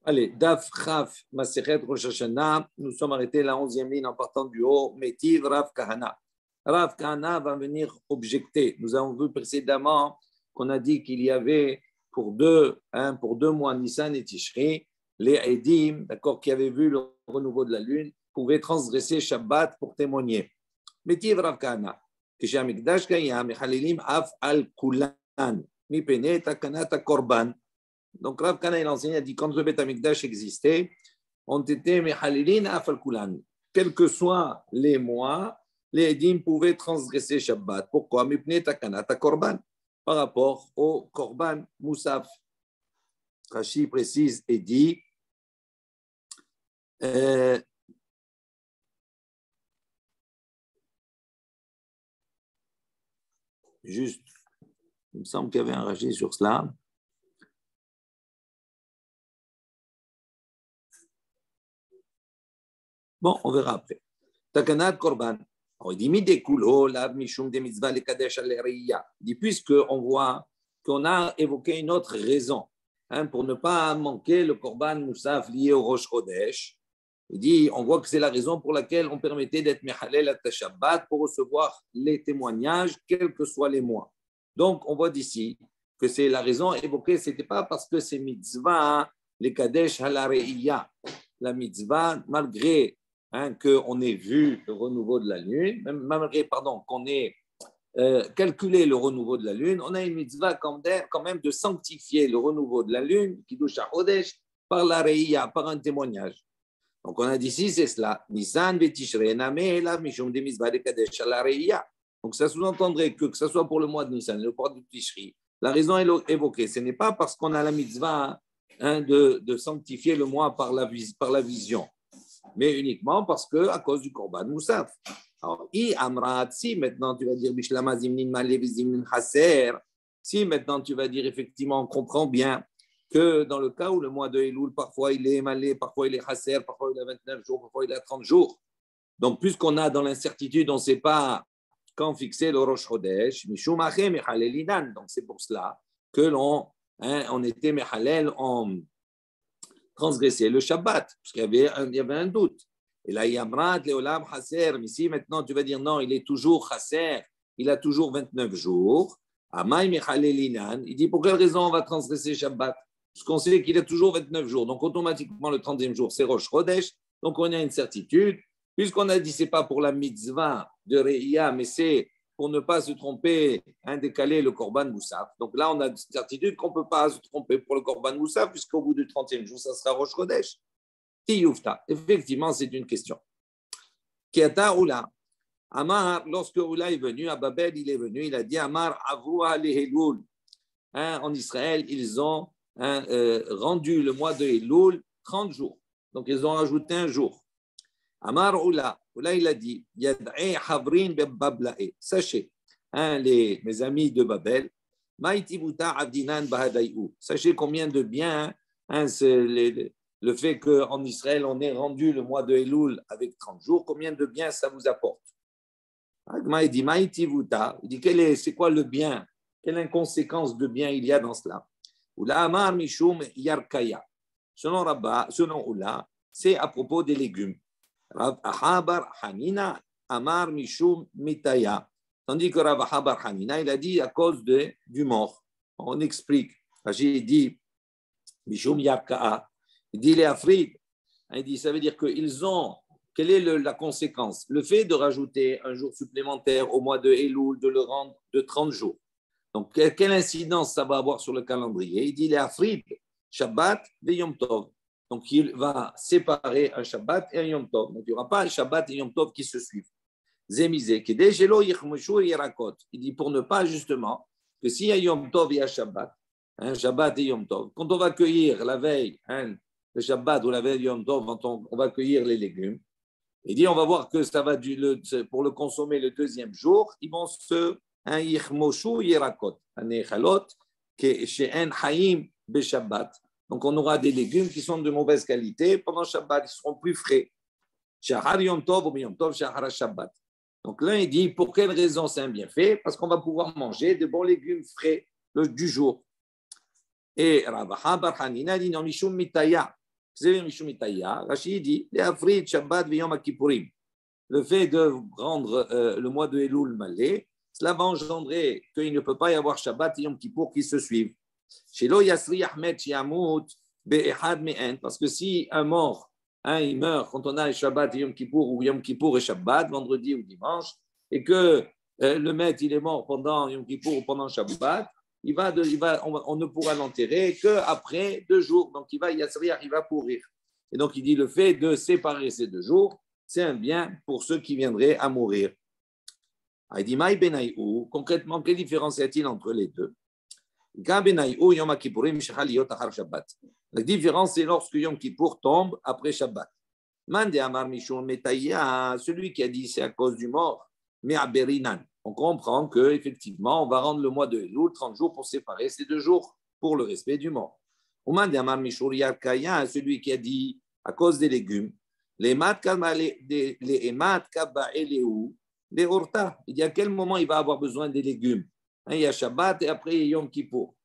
Allez, Daf Chaf, Masechet Rosh Hashanah. Nous sommes arrêtés la 11e ligne en partant du haut. Métiv Rav Kahana. Rav Kahana va venir objecter. Nous avons vu précédemment qu'on a dit qu'il y avait pour deux mois, Nissan et Tishri, les Edim, d'accord, qui avaient vu le renouveau de la lune, pouvaient transgresser Shabbat pour témoigner. Métiv Rav Kahana. כשהמקדש קיים, מחללים אף על כולן, מפני תקנת הקורבן. Donc Rav Kahana il enseigne, a dit quand le Beth Amikdash existait, on était mechalilin af al kulan. Quels que soient les mois, les Edim pouvaient transgresser Shabbat. Pourquoi? Mipnei takanat korban, par rapport au korban moussaf. Rashi précise et dit juste, il me semble qu'il y avait un Rashi sur cela. Bon, on verra après. Takanat korban. Il dit puisqu'on voit qu'on a évoqué une autre raison pour ne pas manquer le korban moussaf lié au Rosh Chodesh. Il dit, on voit que c'est la raison pour laquelle on permettait d'être mechalel à Shabbat pour recevoir les témoignages, quels que soient les mois. Donc, on voit d'ici que c'est la raison évoquée. Ce n'était pas parce que c'est mitzvah, les kadesh halareia, la mitzvah, malgré qu'on ait vu le renouveau de la lune, malgré qu'on ait calculé le renouveau de la lune, on a une mitzvah quand même de sanctifier le renouveau de la lune, Kiddush HaChodesh, par la reia, par un témoignage. Donc on a dit ici, c'est cela. Nissan vetishrei nameh elav mishum de mitzvah de kadesh la reia. Donc ça sous-entendrait que ce soit pour le mois de Nissan, le mois de Tishri, la raison est évoquée. Ce n'est pas parce qu'on a la mitzvah de sanctifier le mois par la vision, mais uniquement parce que à cause du korban moussaf. Alors, si maintenant tu vas dire bishlama zimnin malev zimnin chaser, si maintenant tu vas dire effectivement on comprend bien que dans le cas où le mois de Elul, parfois il est malé, parfois il est chaser, parfois il a 29 jours, parfois il a 30 jours. Donc puisqu'on a dans l'incertitude, on ne sait pas quand fixer le Rosh Chodesh, mishum achem mechalelinan. Donc c'est pour cela que on était mechalel en transgresser le Shabbat, parce qu'il y avait un doute. Et là, Yamrat, Leolam, Chaser, mais si maintenant tu vas dire non, il est toujours Chaser, il a toujours 29 jours, Amay Mechalelinan, il dit pour quelle raison on va transgresser Shabbat? Parce qu'on sait qu'il a toujours 29 jours, donc automatiquement le 30e jour, c'est Rosh Chodesh, donc on a une certitude, puisqu'on a dit c'est pas pour la mitzvah de Re'ia, mais c'est pour ne pas se tromper, décaler le Korban Moussaf. Donc là, on a une certitude qu'on ne peut pas se tromper pour le Korban Moussaf, puisqu'au bout du 30e jour, ça sera Rosh Chodesh. Tiyufta. Effectivement, c'est une question. Kiata Oula. Amar, lorsque Oula est venu, à Babel, il est venu, il a dit Amar Avroua Lehelul. En Israël, ils ont rendu le mois de Elul 30 jours. Donc, ils ont ajouté un jour. Amar Oula. Là, il a dit, sachez, mes amis de Babel, sachez combien de bien c'est le fait qu'en Israël, on ait rendu le mois de Elul avec 30 jours, combien de bien ça vous apporte. Il dit, il dit c'est quoi le bien? Quelle inconséquence de bien il y a dans cela? Selon Oula, c'est à propos des légumes. Rav Ahabar Hanina Amar Mishum Mitaya. Tandis que Rav Ahabar Hanina, il a dit à cause du mort. On explique. J'ai dit Mishum Yarka'a. Il dit les Afrides. Il dit ça veut dire qu'ils ont. Quelle est la conséquence? Le fait de rajouter un jour supplémentaire au mois de Elul, de le rendre de 30 jours. Donc, quelle incidence ça va avoir sur le calendrier? Il dit les Afrides, Shabbat et Yom Tov. Donc, il va séparer un Shabbat et un Yom Tov. Donc, il n'y aura pas un Shabbat et un Yom Tov qui se suivent. Zemizé, il dit pour ne pas justement que s'il y a Yom Tov et un Shabbat, Shabbat et Yom Tov, quand on va cueillir la veille, le Shabbat ou la veille du Yom Tov, on va cueillir les légumes. Il dit on va voir que ça va pour le consommer le deuxième jour, ils vont se yichmoshu yirakot, un echalot, chez un haïm be Shabbat. Donc, on aura des légumes qui sont de mauvaise qualité. Pendant Shabbat, ils seront plus frais. Shahar Yom Tov ou Yom Tov, Shahar Shabbat. Donc, l'un, il dit, pour quelle raison c'est un bienfait? Parce qu'on va pouvoir manger de bons légumes frais du jour. Et Rav Ahabar Hanina dit, non, Mishum Mitaya. Rachid dit Shabbat v'Yom Kippourim. Le fait de rendre le mois de Elul malé, cela va engendrer qu'il ne peut pas y avoir Shabbat et Yom Kippour qui se suivent. Parce que si un mort, il meurt quand on a Shabbat et Yom Kippour ou Yom Kippour et Shabbat, vendredi ou dimanche, et que le maître il est mort pendant Yom Kippour ou pendant Shabbat, on ne pourra l'enterrer qu'après 2 jours. Donc il va pourrir. Et donc il dit le fait de séparer ces 2 jours, c'est un bien pour ceux qui viendraient à mourir. Il dit concrètement, quelle différence y a-t-il entre les deux? La différence, c'est lorsque Yom Kippour tombe après Shabbat. Celui qui a dit c'est à cause du mort, mais à Berinan. On comprend qu'effectivement, on va rendre le mois de Elul 30 jours pour séparer ces 2 jours pour le respect du mort. Celui qui a dit à cause des légumes, les horta. Il dit à quel moment il va avoir besoin des légumes. Il y a Shabbat et après Yom Kippour.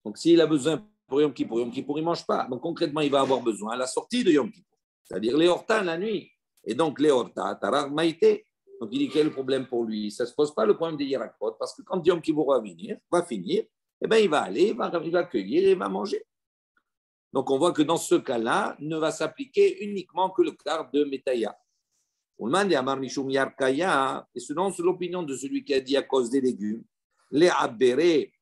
Donc s'il a besoin pour Yom Kippour il ne mange pas. Donc concrètement, il va avoir besoin à la sortie de Yom Kippour, c'est-à-dire les horta la nuit. Et donc les horta, tarar maïté. Donc il dit quel est le problème pour lui? Ça ne se pose pas le problème des Yerakot, parce que quand Yom Kippour va finir, eh bien, il va aller, il va cueillir et il va manger. Donc on voit que dans ce cas-là, ne va s'appliquer uniquement que le quart de Metaya. Et selon l'opinion de celui qui a dit à cause des légumes, les abérés,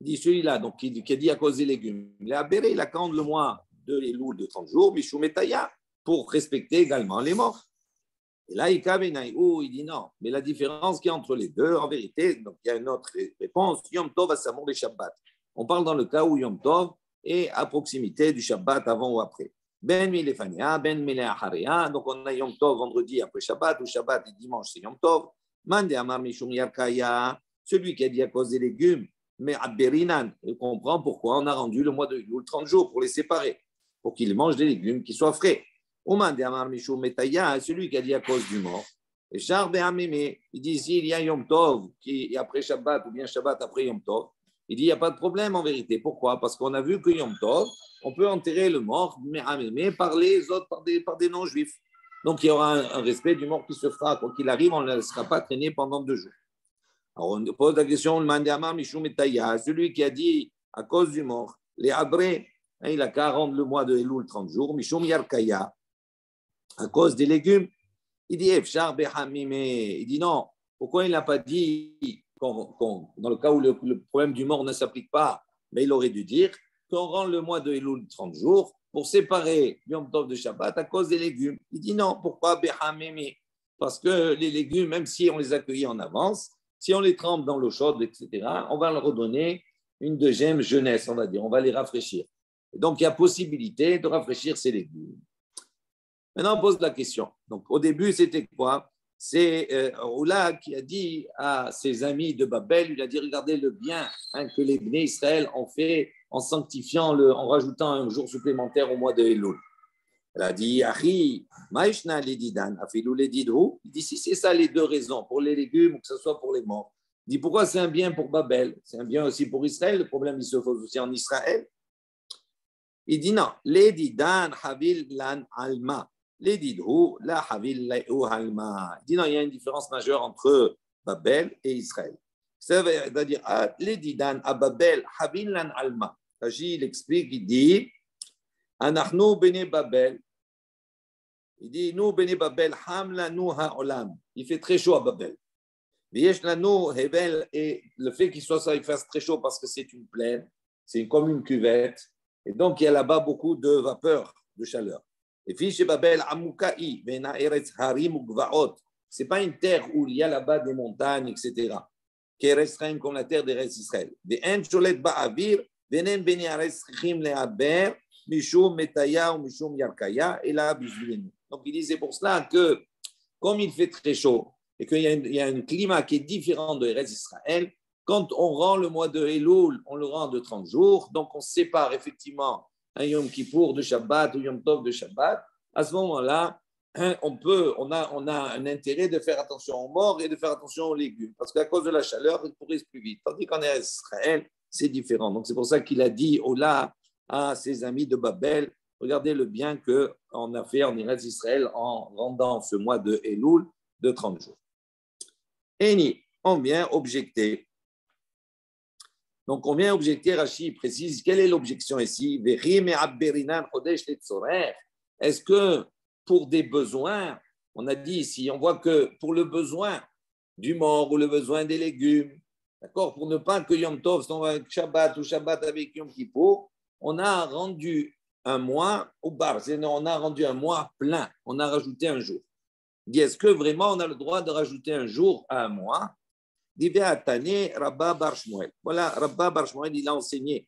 dit celui-là, donc qui a dit à cause des légumes, les abérés, il accorde le mois de Elul de 30 jours, Mishum Metaya, pour respecter également les morts. Et là, il dit non, mais la différence qu'il y a entre les deux, en vérité, donc il y a une autre réponse, Yom Tov à Samour des Shabbat. On parle dans le cas où Yom Tov est à proximité du Shabbat avant ou après. Ben Milefania, Ben Mileacharia, donc on a Yom Tov vendredi après Shabbat, ou Shabbat et dimanche c'est Yom Tov. Mande Amar Mishum Yarkaya, celui qui a dit à cause des légumes, mais Aberinan, on comprend pourquoi on a rendu le mois de Elul 30 jours pour les séparer, pour qu'ils mangent des légumes qui soient frais. Mande Amar Mishum Metaya, celui qui a dit à cause du mort. Et Charbe Ameme, il dit s'il y a Yom Tov qui est après Shabbat ou bien Shabbat après Yom Tov, il dit il n'y a pas de problème en vérité. Pourquoi? Parce qu'on a vu que Yom Tov, on peut enterrer le mort, mais par les autres, par des non-juifs. Donc il y aura un respect du mort qui se fera. Quoi qu'il arrive, on ne le laissera pas traîner pendant 2 jours. Alors on pose la question, celui qui a dit à cause du mort, les abrés, il a qu'à rendre le mois de Elul 30 jours, Mishum Yarkaya, à cause des légumes. Il dit, il dit non, pourquoi il n'a pas dit, dans le cas où le problème du mort ne s'applique pas, mais il aurait dû dire qu'on rend le mois de Elul 30 jours pour séparer Yom Tov de Shabbat à cause des légumes. Il dit non, pourquoi Behamimi? Parce que les légumes, même si on les accueille en avance, si on les trempe dans l'eau chaude, etc., on va leur redonner une deuxième jeunesse, on va dire, on va les rafraîchir. Et donc, il y a possibilité de rafraîchir ces légumes. Maintenant, on pose la question. Donc, au début, c'était quoi? C'est Oula qui a dit à ses amis de Babel, il a dit, regardez le bien que les Bnei Israël ont fait en sanctifiant, en rajoutant un jour supplémentaire au mois de Elul. Elle a dit, Achi, Maïshna Ledidan, Afilou Ledidou. Il dit, si c'est ça les 2 raisons, pour les légumes ou que ce soit pour les morts. Il dit, pourquoi c'est un bien pour Babel? C'est un bien aussi pour Israël. Le problème, il se pose aussi en Israël. Il dit, non, Ledidan, Havil Lan Alma. Ledidou, la Havil Lahu Alma. Il dit, non, il y a une différence majeure entre Babel et Israël. C'est-à-dire, Ledidan à Babel, Havil Lan Alma. Il explique, il dit, Anachnu bene Babel. Il dit, nous, bene Babel, hamlanu ha'olam. Il fait très chaud à Babel. V'yesh lanu hevel, et le fait qu'il fasse très chaud parce que c'est une plaine, c'est comme une cuvette, et donc il y a là-bas beaucoup de vapeur, de chaleur. Et puis chez Babel, amukai, vena eretz harim ugvaot. C'est pas une terre où il y a là-bas des montagnes, etc. Qui est restreinte comme la terre d'Eretz Israël. Ve'en sholet ba'avir, venen bene aretz chim le'aber. Mishum Metaya ou Mishum Yarkaya, et là, donc il dit c'est pour cela que, comme il fait très chaud et qu'il y a un climat qui est différent de Eretz Israël, quand on rend le mois de Elul, on le rend de 30 jours, donc on sépare effectivement un Yom Kippour de Shabbat ou Yom Tov de Shabbat. À ce moment-là, on a un intérêt de faire attention aux morts et de faire attention aux légumes, parce qu'à cause de la chaleur, ils pourrissent plus vite. Tandis qu'en Eretz Israël, c'est différent. Donc c'est pour ça qu'il a dit, oh là, à ses amis de Babel, regardez le bien qu'on a fait en Eretz Israël en rendant ce mois de Elul de 30 jours. Et on vient objecter. Donc, on vient objecter, Rashi précise, quelle est l'objection ici? Est-ce que pour des besoins, on a dit ici, on voit que pour le besoin du mort ou le besoin des légumes, d'accord, pour ne pas que Yom Tov tombe avec Shabbat ou Shabbat avec Yom Kippour, on a rendu un mois au bar, on a rendu un mois plein, on a rajouté un jour. Il dit, est-ce que vraiment on a le droit de rajouter un jour à un mois? Rabba Bar Shmuel. Voilà, Rabba Bar Shmuel, il a enseigné.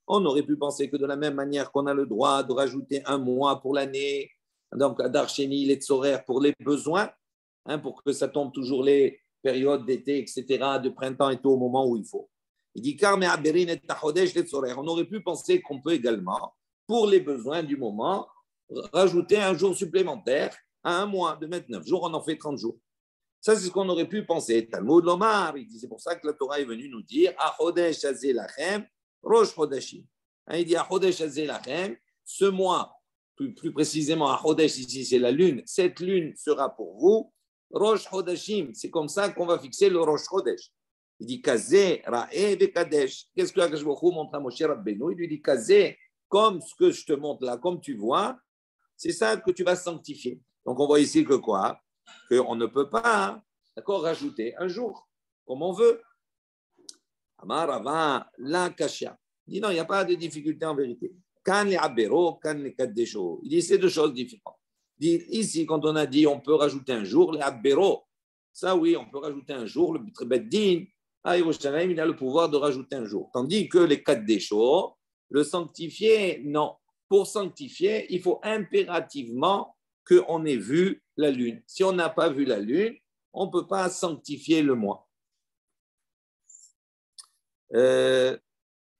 On aurait pu penser que de la même manière qu'on a le droit de rajouter un mois pour l'année, donc Adar Sheni, les Tzorer pour les besoins, pour que ça tombe toujours les périodes d'été, etc., de printemps et tout au moment où il faut. Il dit, on aurait pu penser qu'on peut également, pour les besoins du moment, rajouter un jour supplémentaire à un mois, de 29 jours, on en fait 30 jours. Ça, c'est ce qu'on aurait pu penser. Talmud Lomar, il dit, c'est pour ça que la Torah est venue nous dire, Achodesh Hazeh Lachem, Rosh Chodashim. Il dit, Achodesh Hazeh Lachem, ce mois, plus précisément, Achodesh ici, c'est la lune, cette lune sera pour vous, Rosh Chodashim, c'est comme ça qu'on va fixer le Rosh Chodesh. Il dit, Kazeh, Ra'eh, Vekadesh. Qu'est-ce que Akash Baruch Hu montre à Moshe Rabbeinu? Il lui dit, Kazeh, comme ce que je te montre là, comme tu vois, c'est ça que tu vas sanctifier. Donc, on voit ici que quoi? Qu'on ne peut pas, d'accord, rajouter un jour, comme on veut. Amar Rava, la kasha. Il dit non, il n'y a pas de difficulté en vérité. Kan les abero, kan les kaddesho. Il dit c'est deux choses différentes. Il dit ici, quand on a dit on peut rajouter un jour, les abero, ça oui, on peut rajouter un jour. Le Beddin, à Yerushalayim, il a le pouvoir de rajouter un jour. Tandis que les kaddesho, le sanctifier, non. Pour sanctifier, il faut impérativement qu'on ait vu la lune. Si on n'a pas vu la lune, on ne peut pas sanctifier le mois.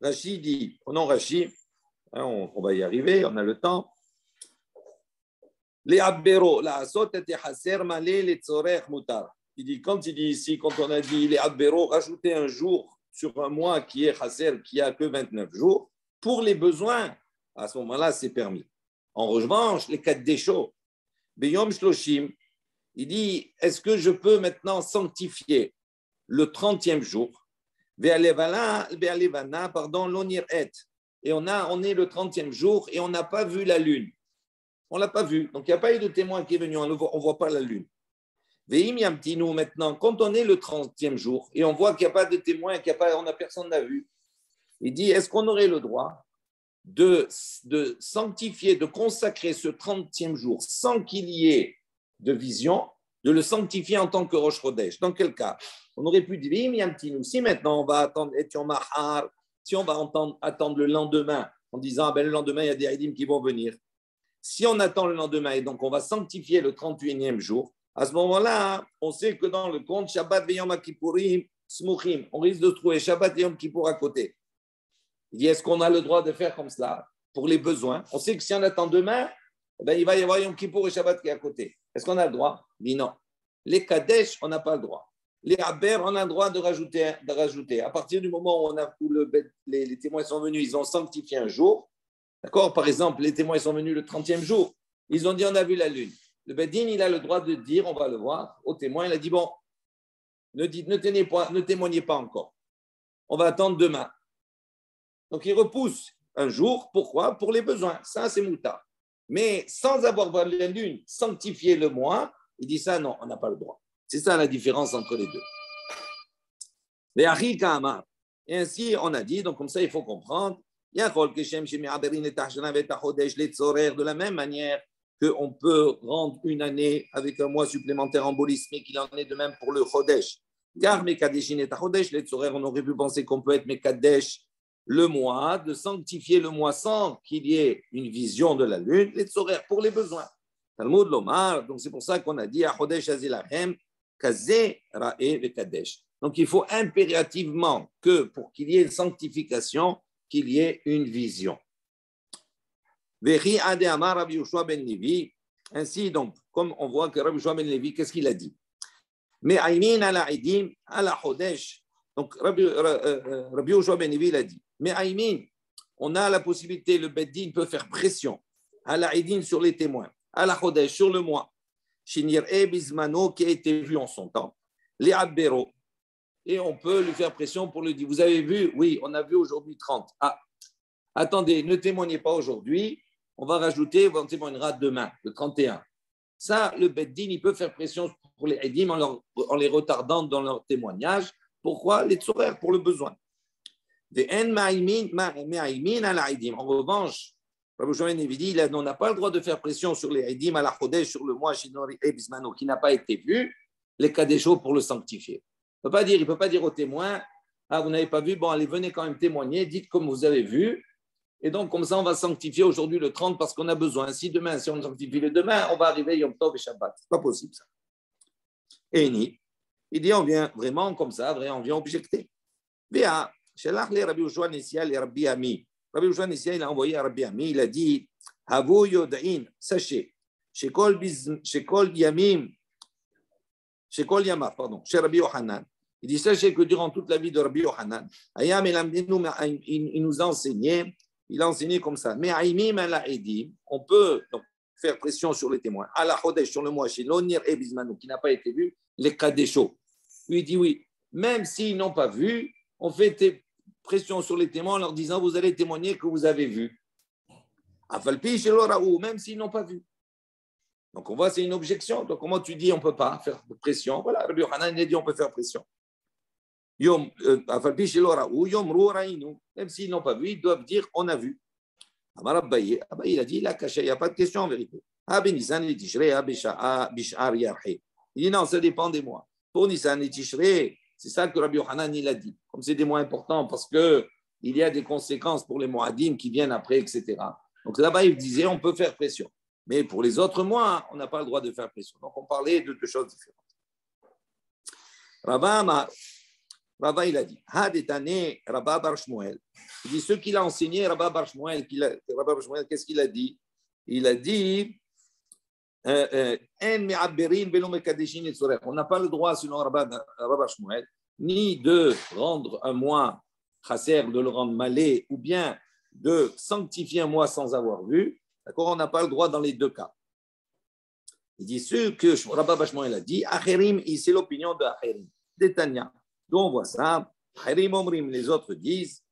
Rashi dit, prenons Rashi, on va y arriver, on a le temps. Les abbero, la asot était haser malé les tzorech mutar. Il dit, quand il dit ici, quand on a dit les abbero, rajouter un jour sur un mois qui est haser, qui a que 29 jours, pour les besoins, à ce moment-là, c'est permis. En revanche, les quatre déchaux, Beyom Shloshim, il dit, est-ce que je peux maintenant sanctifier le 30e jour, Ve'alevana, pardon, l'onir et. Et on est le 30e jour et on n'a pas vu la lune. On ne l'a pas vu. Donc, il n'y a pas eu de témoin qui est venu. On ne voit pas la lune. Ve'im yamtinu, maintenant, quand on est le 30e jour et on voit qu'il n'y a pas de témoin, personne n'a vu, il dit, est-ce qu'on aurait le droit de sanctifier, de consacrer ce 30e jour sans qu'il y ait de vision, de le sanctifier en tant que Rosh Chodesh? Dans quel cas? On aurait pu dire, si maintenant on va attendre Etiom Mahar, si on va attendre le lendemain, en disant, le lendemain, il y a des Haïdim qui vont venir. Si on attend le lendemain et donc on va sanctifier le 31e jour, à ce moment-là, on sait que dans le compte, Shabbat Yom Kippourim, Smuchim, on risque de trouver Shabbat et Yom Kippour à côté. Il dit, est-ce qu'on a le droit de faire comme cela pour les besoins? On sait que si on attend demain, il va y avoir Yom Kippour et Shabbat qui est à côté. Est-ce qu'on a le droit? Il dit non. Les Kadesh, on n'a pas le droit. Les Aber, on a le droit de rajouter. À partir du moment où les témoins sont venus, ils ont sanctifié un jour. D'accord? Par exemple, les témoins sont venus le 30e jour. Ils ont dit, on a vu la lune. Le Beddin, il a le droit de dire, on va le voir, au témoin, il a dit, bon, ne témoignez pas encore. On va attendre demain. Donc, il repousse un jour. Pourquoi? Pour les besoins. Ça, c'est mouta. Mais sans avoir vu la lune, sanctifier le mois, il dit ça, non, on n'a pas le droit. C'est ça la différence entre les deux. Et ainsi, on a dit, donc comme ça, il faut comprendre, de la même manière qu'on peut rendre une année avec un mois supplémentaire en bolisme, qu'il en est de même pour le Chodesh. Car Mekadeshin et Chodesh, les Tzorer, on aurait pu penser qu'on peut être Mekadesh le mois, de sanctifier le mois sans qu'il y ait une vision de la lune, les Tzorer pour les besoins. Talmud Lomar, donc c'est pour ça qu'on a dit Chodesh Azilachem, Kazeh Ra'eh Vekadesh. Donc il faut impérativement que pour qu'il y ait une sanctification, qu'il y ait une vision. Vechi Ade Amar Rabbi Yoshua ben Levi. Ainsi, donc, comme on voit que Rabbi Yoshua ben Levi, qu'est-ce qu'il a dit? Mais Aïmin ala Idim ala Chodesh. Donc, Rabbi Yoshua ben Levi, il a dit, mais Aïmin, on a la possibilité, le Beddin peut faire pression à la Eidin sur les témoins, à la Chodesh sur le mois, Shinir e Bismano qui a été vu en son temps, les Abbero, et on peut lui faire pression pour lui dire, vous avez vu, oui, on a vu aujourd'hui 30. Ah, attendez, ne témoignez pas aujourd'hui, on va rajouter, on témoignera demain, le 31. Ça, le Beddin, il peut faire pression pour les Eidim en les retardant dans leur témoignage. Pourquoi? Les tsorer, pour le besoin. En revanche, Rabbi Shimon dit, on n'a pas le droit de faire pression sur les Eidim à la Chodesh, sur le mois Shinori et Bismano, qui n'a pas été vu, les Kadesho pour le sanctifier. Il ne peut pas dire aux témoins, ah, vous n'avez pas vu, bon, allez, venez quand même témoigner, dites comme vous avez vu. Et donc, comme ça, on va sanctifier aujourd'hui le 30 parce qu'on a besoin. Si on sanctifie le demain, on va arriver Yom Tov et Shabbat. Ce n'est pas possible, ça. Et il dit, on vient vraiment comme ça, on vient objecter. Béa, Shelach le Rabbi Yoshua Nessia le Rabbi Ami. Rabbi Yoshua Nessia, il a envoyé à Rabbi Ami, il a dit, Havu Yodain, sachez, Shekol Yamim, Shekol Yama, pardon, chez Rabbi Yohanan. Il dit, sachez que durant toute la vie de Rabbi Yohanan, il nous a enseigné. Il a enseigné comme ça. Mais on peut donc faire pression sur les témoins. À la Chodesh, sur le mois, chez l'Onir et Bismanou, qui n'a pas été vu, les Kadesho. Lui il dit oui, même s'ils n'ont pas vu, on fait pression sur les témoins en leur disant vous allez témoigner que vous avez vu. Afalpi chez l'Oraou, même s'ils n'ont pas vu. Donc on voit, c'est une objection. Donc comment tu dis on ne peut pas faire pression? Voilà, Rabbi Yohanan a dit on peut faire pression. Même s'ils n'ont pas vu, ils doivent dire on a vu. Abaye, il a dit la caché, il n'y a pas de question en vérité. Il dit non, ça dépend des mois. Pour Nissan et Tishrei, c'est ça que Rabbi Yohanan il a dit. Comme c'est des mois importants parce qu'il y a des conséquences pour les Moadim qui viennent après, etc. Donc là-bas, il disait on peut faire pression. Mais pour les autres mois, on n'a pas le droit de faire pression. Donc on parlait de deux choses différentes. Rava, il a dit, Rabba Bar Shmuel. Il dit, ce qu'il a enseigné, Rabba Bar Shmuel, qu'est-ce qu'il a dit? Il a dit, on n'a pas le droit, selon Rabba Bar Shmuel, ni de rendre un mois chasser, de le rendre malé, ou bien de sanctifier un mois sans avoir vu. D'accord? On n'a pas le droit dans les deux cas. Il dit, ce que Rabba Bar Shmuel a dit, Acherim, c'est l'opinion de Acherim, d'Etania. Donc on voit ça. Les autres disent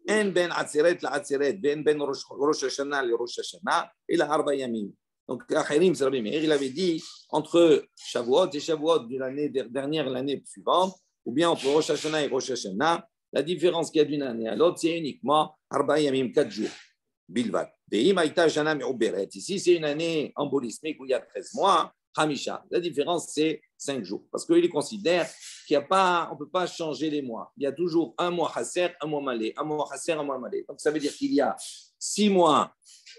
En ben atzeret la atzeret, ben Rosh Hashanah le Rosh Hashanah, et la Arba Yamim. Donc Achirim, c'est Rabbi Meir, il avait dit entre Shavuot et Shavuot de l'année dernière et l'année suivante, ou bien entre Rosh Hashanah et Rosh Hashanah, la différence qu'il y a d'une année à l'autre, c'est uniquement Arba Yamim, 4 jours. Bilvat. Ici, c'est une année embolismique où il y a 13 mois. Hamisha. La différence, c'est 5 jours. Parce qu'il considère qu'on ne peut pas changer les mois. Il y a toujours un mois Hasser, un mois Malé, un mois Hasser, un mois Malé. Donc, ça veut dire qu'il y a 6 mois,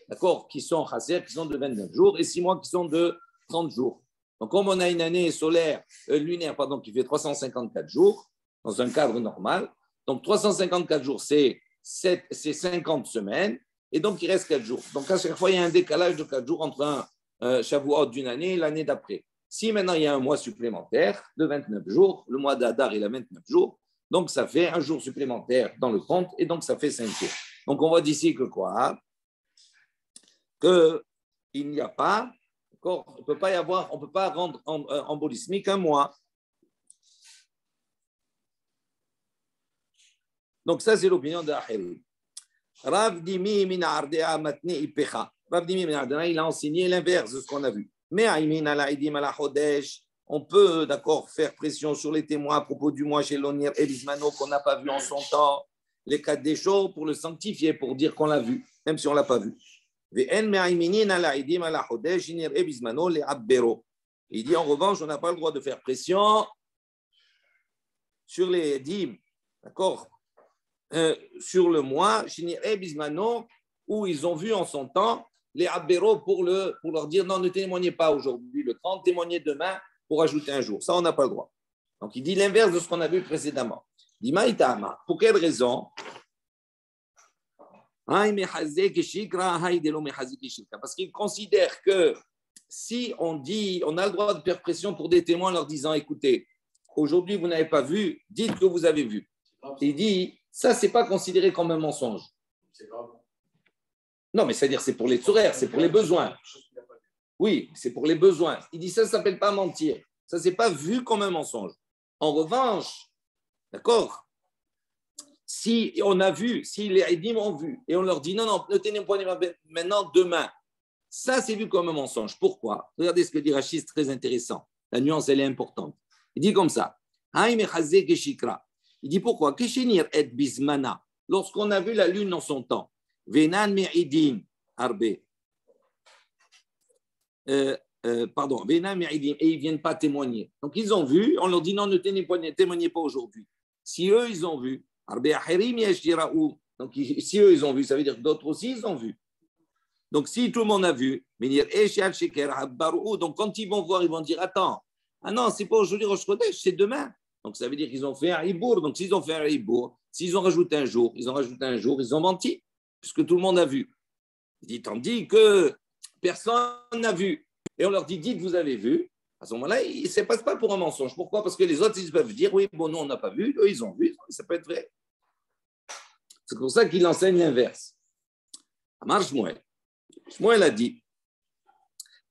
d'accord, qui sont Hasser, qui sont de 29 jours, et 6 mois qui sont de 30 jours. Donc, comme on a une année lunaire, qui fait 354 jours, dans un cadre normal, donc 354 jours, c'est 50 semaines, et donc il reste 4 jours. Donc, à chaque fois, il y a un décalage de 4 jours entre un Shavuot d'une année et l'année d'après. Si maintenant il y a un mois supplémentaire de 29 jours, le mois d'Adar il a 29 jours, donc ça fait un jour supplémentaire dans le compte et donc ça fait 5 jours. Donc on voit d'ici que quoi? Qu'il n'y a pas, on ne peut pas y avoir, on ne peut pas rendre embolismique un mois. Donc ça c'est l'opinion de Acherim. Rav Dimi min ardea matne ipecha. Rav Dimi min ardea, il a enseigné l'inverse de ce qu'on a vu. Mais on peut d'accord faire pression sur les témoins à propos du mois chez l'Onir et Bismano qu'on n'a pas vu en son temps, les cas des choses pour le sanctifier, pour dire qu'on l'a vu, même si on ne l'a pas vu. Il dit en revanche, on n'a pas le droit de faire pression sur les dîmes, d'accord, sur le mois, Shinir et Bismano, où ils ont vu en son temps les Abbero pour leur dire non, ne témoignez pas aujourd'hui le 30, témoignez demain pour ajouter un jour. Ça, on n'a pas le droit. Donc, il dit l'inverse de ce qu'on a vu précédemment. Il dit Maïtama, pour quelle raison? Parce qu'il considère que si on dit, on a le droit de faire pression pour des témoins en leur disant écoutez, aujourd'hui vous n'avez pas vu, dites que vous avez vu. Il dit ça, ce n'est pas considéré comme un mensonge. C'est grave. Non, mais c'est-à-dire c'est pour les tzorer, c'est pour les besoins. Oui, c'est pour les besoins. Il dit ça ne s'appelle pas mentir. Ça, c'est pas vu comme un mensonge. En revanche, d'accord, si on a vu, si les Eidim ont vu, et on leur dit non, non, ne tenez pas maintenant, demain, ça, c'est vu comme un mensonge. Pourquoi? Regardez ce que dit Rachid, c'est très intéressant. La nuance, elle est importante. Il dit comme ça. Il dit pourquoi? Et bismana. Lorsqu'on a vu la lune dans son temps, Venan me'idim arbe. Pardon, Venan me'idim, et ils ne viennent pas témoigner. Donc, ils ont vu, on leur dit non, ne témoignez pas aujourd'hui. Si eux, ils ont vu, arbe ahirim yeshiraou. Donc, si eux, ils ont vu, ça veut dire que d'autres aussi, ils ont vu. Donc, si tout le monde a vu, donc quand ils vont voir, ils vont dire attends, ah non, c'est pas aujourd'hui Rosh Chodesh, c'est demain. Donc, ça veut dire qu'ils ont fait un hibour. Donc, s'ils ont fait un hibour, s'ils ont rajouté un jour, ils ont menti, puisque tout le monde a vu. Il dit, tandis que personne n'a vu. Et on leur dit, dites, vous avez vu. À ce moment-là, il ne se passe pas pour un mensonge. Pourquoi? Parce que les autres, ils peuvent dire, oui, bon, nous, on n'a pas vu. Eux, ils ont vu. Ça peut être vrai. C'est pour ça qu'il enseigne l'inverse. Amar Shmuel. Shmuel a dit,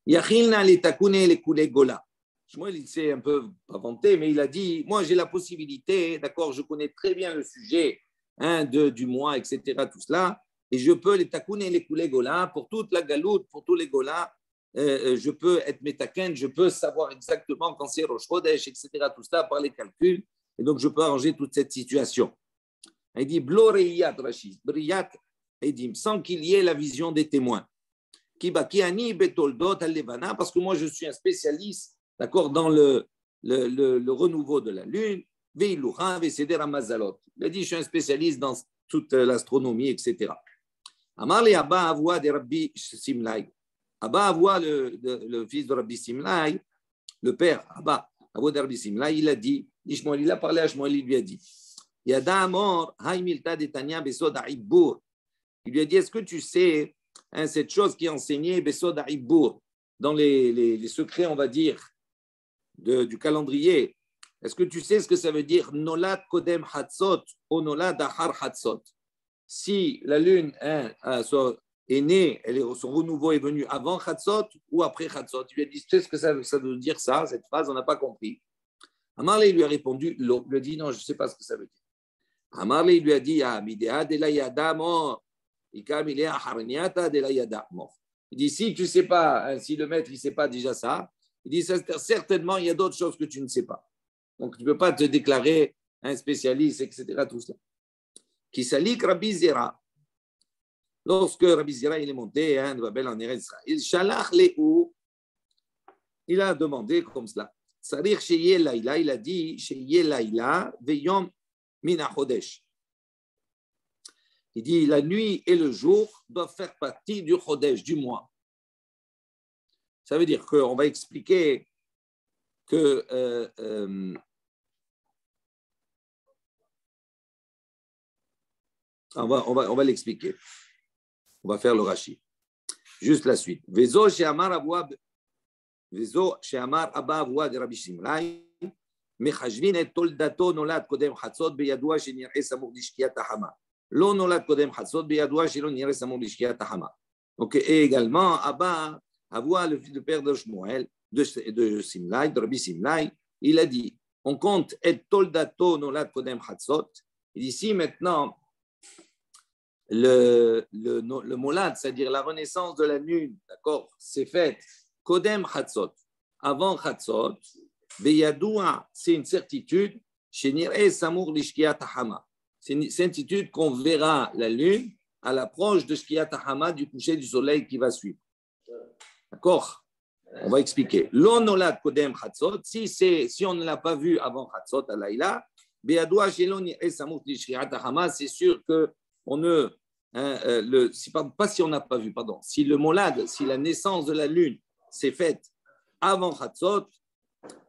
Yachilna les takune les koulé gola. Shmuel, il s'est un peu inventé, mais il a dit, moi, j'ai la possibilité, d'accord, je connais très bien le sujet du mois, etc., tout cela, et je peux les takune les koulé gola, pour toute la galoute, pour tous les golas, je peux être métaken, je peux savoir exactement quand c'est Rosh Chodesh, etc., tout ça, par les calculs, et donc je peux arranger toute cette situation. Il dit, Blo Riyat Rachid, Briyat, Edim, sans qu'il y ait la vision des témoins. Parce que moi, je suis un spécialiste, d'accord, dans le renouveau de la Lune. Il a dit, je suis un spécialiste dans toute l'astronomie, etc. Amarli Abba Avoua de Rabbi Simlai. Abba Avoua, le fils de Rabbi Simlai, le père Abba Avoua de Rabbi Simlai, il a dit, il a parlé à Shmuel, il lui a dit, Yada Amor, Haimilta de Tanya Besod Aibur. Il lui a dit, est-ce que tu sais cette chose qui est enseignée Besod Aibur dans les secrets, on va dire, du calendrier? Est-ce que tu sais ce que ça veut dire Nolad Kodem Hatzot ou Nolad Ahar Hatzot? Si la lune est née, son renouveau est venu avant Hatzot ou après Hatzot? Il lui a dit, tu sais ce que ça veut dire ça, cette phrase, on n'a pas compris. Amarle lui a répondu, il lui a dit, non, je ne sais pas ce que ça veut dire. Amarle lui a dit, Midea de la Yada mort. Il dit, si tu ne sais pas, si le maître ne sait pas déjà ça, il dit, certainement, il y a d'autres choses que tu ne sais pas. Donc, tu ne peux pas te déclarer un spécialiste, etc. Tout ça. Qui s'allie Rabbi Zera. Lorsque Rabbi Zera il est monté, de Babel en Eretz Israël, il a demandé comme cela. Sarir Sheye Laila, il a dit, Sheye Laila, Veyom Mina Chodesh. Il dit la nuit et le jour doivent faire partie du Chodesh, du mois. Ça veut dire qu'on va expliquer que on va l'expliquer. On va faire le Rashi. Juste la suite. Vezo she'amar Abba Avua de Rabbi Shimlai, mechashvin et toldato nolad kodem chatzot beyadua shenir'e samur lishkiyat hama. Lo nolad kodem chatzot beyadua shelo nir'e samur lishkiyat hama. Donc, et également, Abba Avua, le père de Shmuel, de Simlai, de Rabbi Simlai, il a dit, on compte et toldato nolad kodem chatzot. Il dit, si maintenant, le molad, c'est-à-dire la renaissance de la lune, d'accord, c'est fait Kodem Chatzot, avant Chatzot, Beyadoua, c'est une certitude, chez Nir'e Samour Lishkiyat Hama. C'est une certitude qu'on verra la lune à l'approche de Shkiyat Hama, du coucher du soleil qui va suivre. D'accord? On va expliquer. L'onolad Kodem Chatzot, si on ne l'a pas vu avant Chatzot à Laïla, Beyadoua, chez Nir'e Samour Lishkiyat Hama, c'est sûr qu'on ne. Pas si on n'a pas vu, pardon. Si le molad, si la naissance de la lune s'est faite avant Chatzot,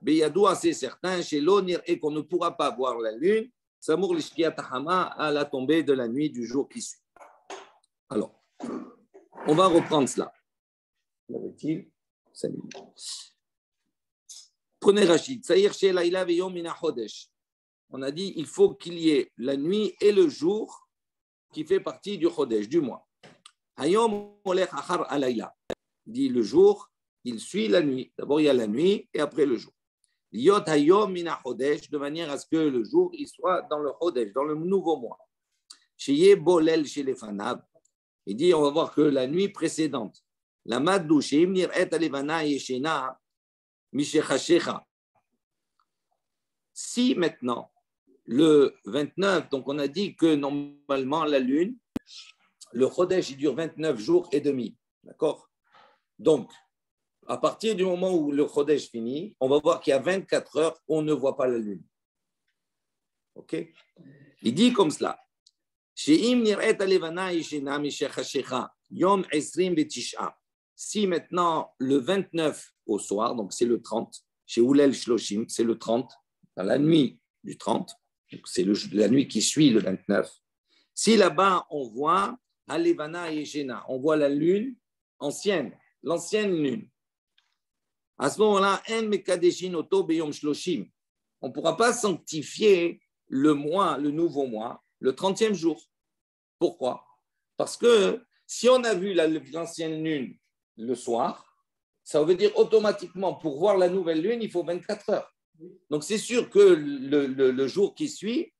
Beyadoua, c'est certain, chez l'Onir, et qu'on ne pourra pas voir la lune, Samour Lishkiyat Hama, à la tombée de la nuit du jour qui suit. Alors, on va reprendre cela. Prenez Rachid. On a dit il faut qu'il y ait la nuit et le jour qui fait partie du Chodesh, du mois. Hayom olech achar alayla. Il dit le jour, il suit la nuit. D'abord, il y a la nuit et après le jour. Liot hayom mina Chodesh, de manière à ce que le jour, il soit dans le Chodesh, dans le nouveau mois. Sheye bolel chez les fanav. Il dit, on va voir que la nuit précédente, la madou sheim nir'et alevana yeshena mishechashecha. Si maintenant, le 29, donc on a dit que normalement la lune, le Chodesh, il dure 29 jours et demi. D'accord? Donc, à partir du moment où le Chodesh finit, on va voir qu'il y a 24 heures où on ne voit pas la lune. Ok? Il dit comme cela. Si maintenant, le 29 au soir, donc c'est le 30, chez Oulel Shloshim, c'est le 30, dans la nuit du 30, donc c'est la nuit qui suit le 29. Si là-bas, on voit Alevana et Yeshena, on voit la lune ancienne, l'ancienne lune. À ce moment-là, on ne pourra pas sanctifier le mois, le nouveau mois, le 30e jour. Pourquoi? Parce que si on a vu l'ancienne lune le soir, ça veut dire automatiquement, pour voir la nouvelle lune, il faut 24 heures. Donc, c'est sûr que le jour qui suit,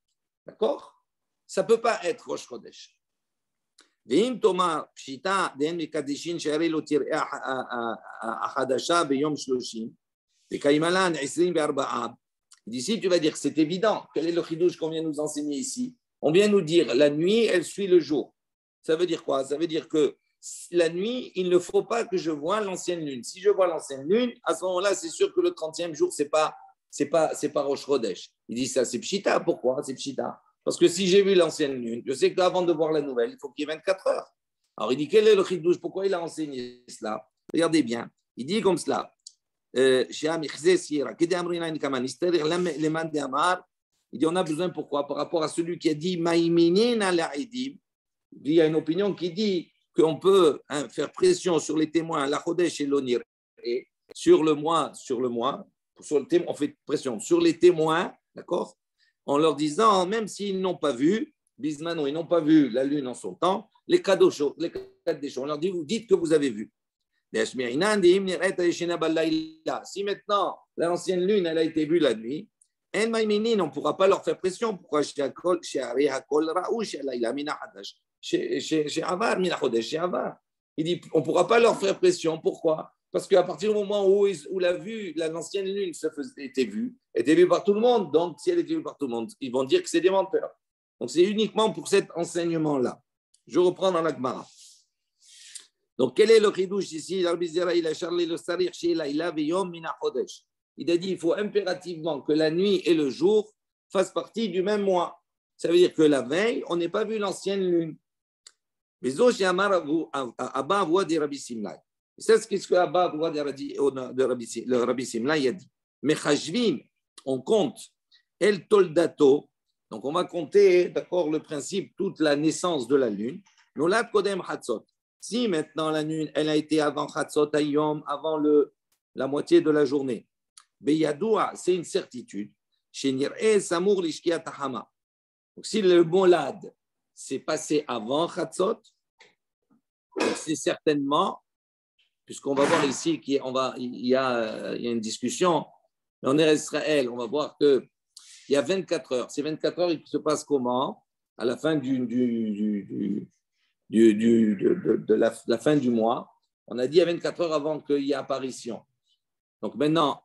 d'accord, ça ne peut pas être Rosh Chodesh. ואם תאמר פשיטה דהן מקדישין שהרי לא תראה החדשה ביום 30 וקיימלן 24. D'ici, tu vas dire que c'est évident. Quel est le chidouche qu'on vient nous enseigner ici? On vient nous dire la nuit, elle suit le jour. Ça veut dire quoi? Ça veut dire que la nuit, il ne faut pas que je voie l'ancienne lune. Si je vois l'ancienne lune, à ce moment-là, c'est sûr que le 30e jour, c'est pas Rosh Chodesh. Il dit ça, c'est pshita. Pourquoi? C'est pshita. Parce que si j'ai vu l'ancienne lune, je sais qu'avant de voir la nouvelle, il faut qu'il y ait 24 heures. Alors il dit, quel est le chidouche? Pourquoi il a enseigné cela? Regardez bien. Il dit comme cela. Il dit, on a besoin, pourquoi? Par rapport à celui qui a dit, il y a une opinion qui dit qu'on peut faire pression sur les témoins, la Chodesh et l'Onir, et sur le mois, on fait pression sur les témoins, d'accord? En leur disant, même s'ils n'ont pas vu, Bismano, ils n'ont pas vu la lune en son temps, les cadeaux chauds, on leur dit, vous dites que vous avez vu. Si maintenant l'ancienne lune elle a été vue la nuit, on ne pourra pas leur faire pression. Pourquoi? Il dit on ne pourra pas leur faire pression. Pourquoi? Parce qu'à partir du moment où l'ancienne lune était vue par tout le monde, donc si elle était vue par tout le monde, ils vont dire que c'est des menteurs. Donc c'est uniquement pour cet enseignement-là. Je reprends dans la Gemara. Donc, quel est le chidouche ici? Il a dit qu'il faut impérativement que la nuit et le jour fassent partie du même mois. Ça veut dire que la veille, on n'a pas vu l'ancienne lune. C'est ce que Abba voit de Rabbi Simlai a dit. Mechashvin, on compte El Toldato. Donc, on va compter, d'accord, le principe, toute la naissance de la lune. Nolad Kodem Hatzot. Si maintenant la lune, elle a été avant Chatzot Hayom, avant la moitié de la journée, Beyadoua, c'est une certitude. Shenir'e Samour Lishkia Tahama. Donc si le molad s'est passé avant Chatzot, c'est certainement, puisqu'on va voir ici qu'il y a une discussion, en Israël, on va voir qu'il y a 24 heures. Ces 24 heures, il se passe comment? À la fin de la fin du mois, on a dit à 24 heures avant qu'il y ait apparition. Donc maintenant,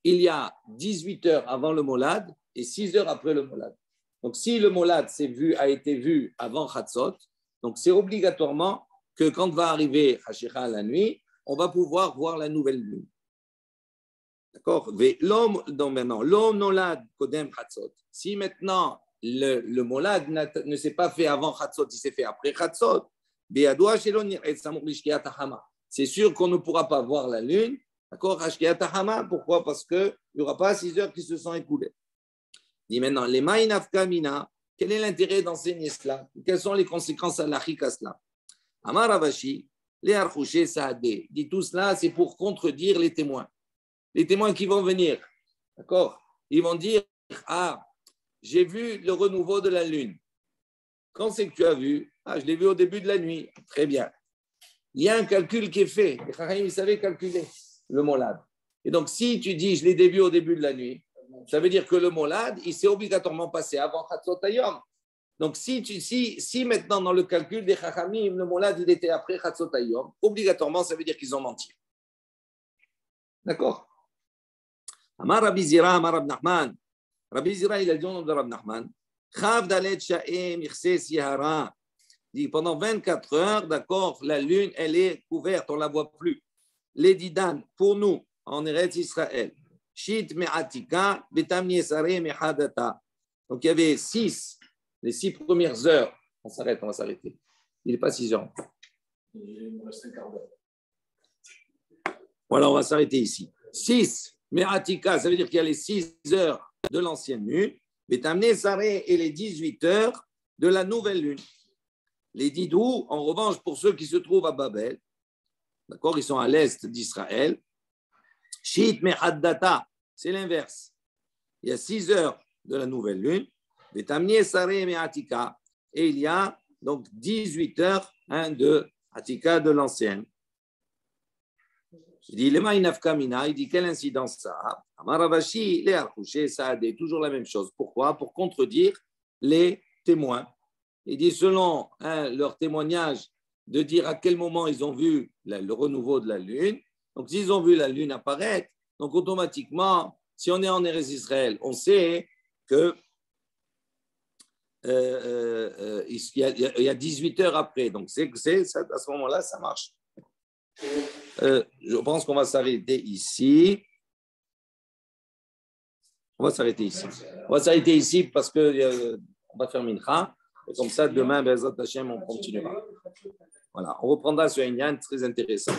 il y a 18 heures avant le molad et 6 heures après le molad. Donc si le molad a été vu avant Chatzot, donc c'est obligatoirement que quand va arriver Hashicha la nuit, on va pouvoir voir la nouvelle lune. D'accord? Donc maintenant, l'homme nolad kodem Chatzot. Si maintenant le molad ne s'est pas fait avant Chatzot, il s'est fait après Chatzot. C'est sûr qu'on ne pourra pas voir la lune. D'accord? Pourquoi? Parce qu'il n'y aura pas 6 heures qui se sont écoulées. Dit maintenant, les ma'inafka mina, quel est l'intérêt d'enseigner cela? Quelles sont les conséquences halachiques à cela? Amar Ravashi, les archouché saadé. Dit tout cela, c'est pour contredire les témoins. Les témoins qui vont venir. D'accord? Ils vont dire, ah, j'ai vu le renouveau de la lune. Quand c'est que tu as vu? Ah, je l'ai vu au début de la nuit. Très bien. Il y a un calcul qui est fait. Les Chachamim, ils savaient calculer le molad. Et donc, si tu dis, je l'ai vu au début de la nuit, ça veut dire que le molad, il s'est obligatoirement passé avant Chatzot Hayom. Donc, si maintenant, dans le calcul des Chachamim, le molad, il était après Chatzot Hayom, obligatoirement, ça veut dire qu'ils ont menti. D'accord? Amar Rabbi Zira, Amar Rab Nachman. Rabbi Zira, il a dit au nom de Rab Nachman, Chav dalet sha'em irses yahara. Dit pendant 24 heures, d'accord, la lune, elle est couverte, on ne la voit plus. Les didan, pour nous, en Eretz Israël, shit me'atika, betam yesare me'hadata. Donc il y avait 6, les 6 premières heures. On s'arrête, on va s'arrêter. Il n'est pas 6 heures. Il me reste un quart d'heure. Voilà, on va s'arrêter ici. 6, me'atika, ça veut dire qu'il y a les 6 heures de l'ancienne lune, betam yesare et les 18 heures de la nouvelle lune. Les didou, en revanche, pour ceux qui se trouvent à Babel, d'accord, ils sont à l'est d'Israël, Shit mehaddata, c'est l'inverse. Il y a 6 heures de la nouvelle lune, Betamnie sare mehatika, et il y a donc 18 heures de Atika de l'ancienne. Il dit, Lema inafkamina, il dit, quelle incidence ça a? Amaravashi, les archouchés, ça a toujours la même chose. Pourquoi? Pour contredire les témoins. Il dit, selon leur témoignage, de dire à quel moment ils ont vu le renouveau de la lune. Donc, s'ils ont vu la lune apparaître, donc automatiquement, si on est en Eretz Israël, on sait que il y a 18 heures après. Donc, à ce moment-là, ça marche. Je pense qu'on va s'arrêter ici. On va s'arrêter ici parce que on va faire mincha. Et comme ça, demain, Be'ezrat Hashem, on continuera. Voilà, on reprendra sur un lien très intéressant.